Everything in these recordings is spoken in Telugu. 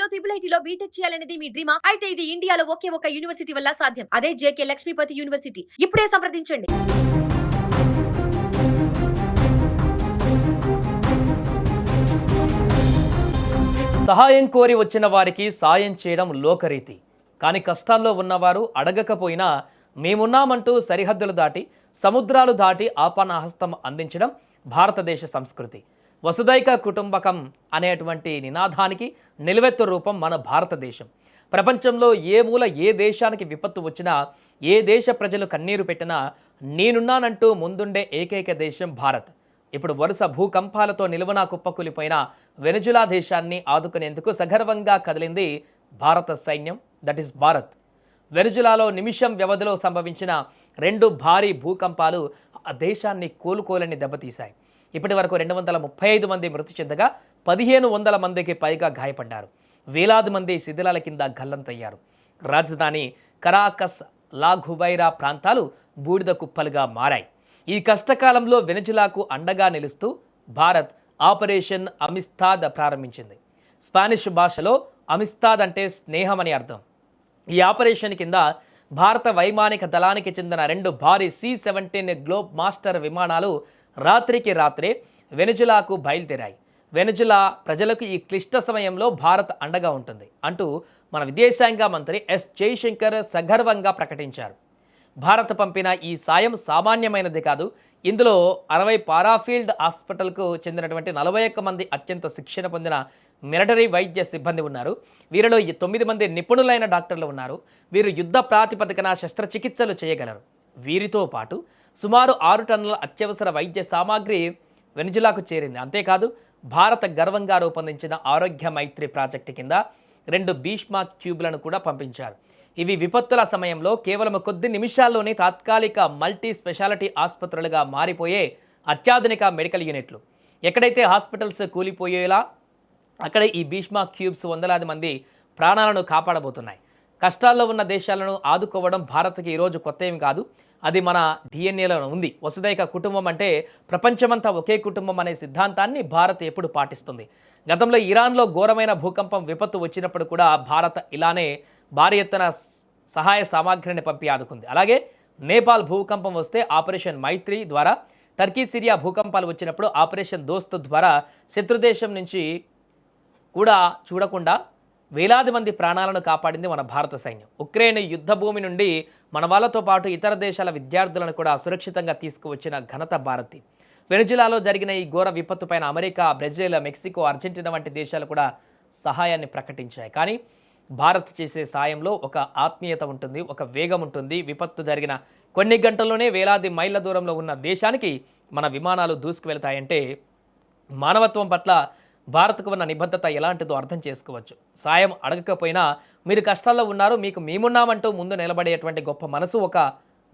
ఐఐటీలో ట్రిపుల్ ఐటీలో బీటెక్ చేయాలనేది మీ డ్రీమా? అయితే ఇది ఇండియాలో ఒకే ఒక యూనివర్సిటీ వల్ల సాధ్యం. అదే జేకే లక్ష్మీపతి యూనివర్సిటీ. ఇప్పుడే సంప్రదించండి. సహాయం కోరి వచ్చిన వారికి సాయం చేయడం లోకరీతి. కానీ కష్టాల్లో ఉన్నవారు అడగకపోయినా మేమున్నామంటూ సరిహద్దులు దాటి సముద్రాలు దాటి ఆపన్నహస్తం అందించడం భారతదేశ సంస్కృతి. వసుదైక కుటుంబకం అనేటువంటి నినాదానికి నిలువెత్తు రూపం మన భారతదేశం. ప్రపంచంలో ఏ మూల ఏ దేశానికి విపత్తు వచ్చినా, ఏ దేశ ప్రజలు కన్నీరు పెట్టినా నేనున్నానంటూ ముందుండే ఏకైక దేశం భారత్. ఇప్పుడు వరుస భూకంపాలతో నిలువనా కుప్పకూలిపోయిన వెనుజులా దేశాన్ని ఆదుకునేందుకు సగర్వంగా కదిలింది భారత సైన్యం, దట్ ఈస్ భారత్. వెనుజులాలో నిమిషం వ్యవధిలో సంభవించిన 2 భారీ భూకంపాలు ఆ దేశాన్ని కోలుకోలేని దెబ్బతీశాయి. ఇప్పటి వరకు 235 మంది మృతి చెందగా 1500 మందికి పైగా గాయపడ్డారు. వేలాది మంది శిథిలాల కింద గల్లంతయ్యారు. రాజధాని కరాకస్, లాఘుబైరా ప్రాంతాలు బూడిద కుప్పలుగా మారాయి. ఈ కష్టకాలంలో వెనుజులాకు అండగా నిలుస్తూ భారత్ ఆపరేషన్ అమిస్తాద్ ప్రారంభించింది. స్పానిష్ భాషలో అమిస్తాద్ అంటే స్నేహం అని అర్థం. ఈ ఆపరేషన్ కింద భారత వైమానిక దళానికి చెందిన 2 భారీ C-17 గ్లోబ్ మాస్టర్ విమానాలు రాత్రికి రాత్రే వెనుజులాకు బయలుదేరాయి. వెనుజులా ప్రజలకు ఈ క్లిష్ట సమయంలో భారత్ అండగా ఉంటుంది అంటూ మన విదేశాంగ మంత్రి ఎస్ జైశంకర్ సగర్వంగా ప్రకటించారు. భారత్ పంపిన ఈ సాయం సామాన్యమైనది కాదు. ఇందులో 60 పారాఫీల్డ్ హాస్పిటల్కు చెందినటువంటి 41 మంది అత్యంత శిక్షణ పొందిన మిలిటరీ వైద్య సిబ్బంది ఉన్నారు. వీరిలో 9 మంది నిపుణులైన డాక్టర్లు ఉన్నారు. వీరు యుద్ధ ప్రాతిపదికన శస్త్రచికిత్సలు చేయగలరు. వీరితో పాటు సుమారు 6 టన్నుల అత్యవసర వైద్య సామాగ్రి వెనుజులాకు చేరింది. అంతేకాదు భారత గర్వంగా రూపొందించిన ఆరోగ్య మైత్రి ప్రాజెక్టు కింద 2 భీష్మ ట్యూబ్లను కూడా పంపించారు. ఇవి విపత్తుల సమయంలో కేవలం కొద్ది నిమిషాల్లోనే తాత్కాలిక మల్టీ స్పెషాలిటీ ఆసుపత్రులుగా మారిపోయే అత్యాధునిక మెడికల్ యూనిట్లు. ఎక్కడైతే హాస్పిటల్స్ కూలిపోయేలా అక్కడ ఈ భీష్మ క్యూబ్స్ వందలాది మంది ప్రాణాలను కాపాడబోతున్నాయి. కష్టాల్లో ఉన్న దేశాలను ఆదుకోవడం భారత్కి ఈరోజు కొత్త ఏమి కాదు. అది మన డిఎన్ఏలో ఉంది. వసుదైక కుటుంబం అంటే ప్రపంచమంతా ఒకే కుటుంబం అనే సిద్ధాంతాన్ని భారత్ ఎప్పుడు పాటిస్తుంది. గతంలో ఇరాన్లో ఘోరమైన భూకంపం విపత్తు వచ్చినప్పుడు కూడా భారత్ ఇలానే భారీ ఎత్తున సహాయ సామాగ్రిని పంపి ఆదుకుంది. అలాగే నేపాల్ భూకంపం వస్తే ఆపరేషన్ మైత్రి ద్వారా, టర్కీ సిరియా భూకంపాలు వచ్చినప్పుడు ఆపరేషన్ దోస్త్ ద్వారా శత్రుదేశం నుంచి కూడా చూడకుండా వేలాది మంది ప్రాణాలను కాపాడింది మన భారత సైన్యం. ఉక్రెయిన్ యుద్ధ భూమి నుండి మన వాళ్ళతో పాటు ఇతర దేశాల విద్యార్థులను కూడా సురక్షితంగా తీసుకువచ్చిన ఘనత భారతి. వెనుజులాలో జరిగిన ఈ ఘోర విపత్తు పైన అమెరికా, బ్రెజిల్, మెక్సికో, అర్జెంటీనా వంటి దేశాలు కూడా సహాయాన్ని ప్రకటించాయి. కానీ భారత్ చేసే సాయంలో ఒక ఆత్మీయత ఉంటుంది, ఒక వేగం ఉంటుంది. విపత్తు జరిగిన కొన్ని గంటల్లోనే వేలాది మైళ్ళ దూరంలో ఉన్న దేశానికి మన విమానాలు దూసుకువెళ్తాయంటే మానవత్వం పట్ల భారత్కు ఉన్న నిబద్ధత ఎలాంటిదో అర్థం చేసుకోవచ్చు. సాయం అడగకపోయినా మీరు కష్టాల్లో ఉన్నారు, మీకు మేమున్నామంటూ ముందు నిలబడేటువంటి గొప్ప మనసు ఒక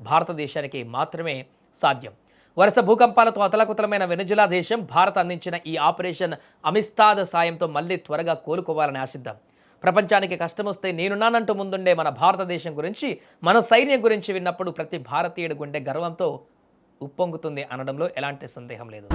భారతదేశానికి మాత్రమే సాధ్యం. వరుస భూకంపాలతో అతలకుతలమైన వెనుజులా దేశం భారత్ అందించిన ఈ ఆపరేషన్ అమిస్తాద్ సాయంతో మళ్ళీ త్వరగా కోలుకోవాలని ఆశిద్దాం. ప్రపంచానికి కష్టం వస్తే నేనున్నానంటూ ముందుండే మన భారతదేశం గురించి, మన సైన్యం గురించి విన్నప్పుడు ప్రతి భారతీయుడి గుండె గర్వంతో ఉప్పొంగుతుంది అనడంలో ఎలాంటి సందేహం లేదు.